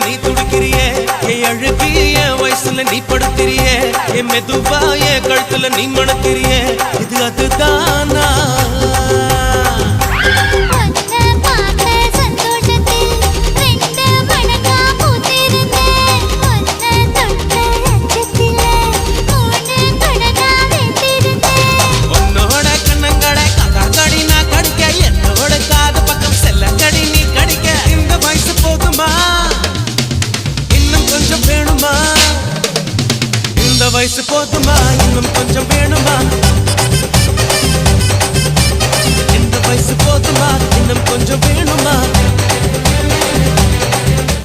நீ துடிக்கிறியே அழுகி என் வயசுல நீ படுத்திரியே மெதுவா என் கழுத்துல நீ மணக்கிறியே இது அதுதானா வயசு போதுமா இன்னும் கொஞ்சம் வேணுமா இந்த வயசு போதுமா இன்னும் கொஞ்சம் வேணுமா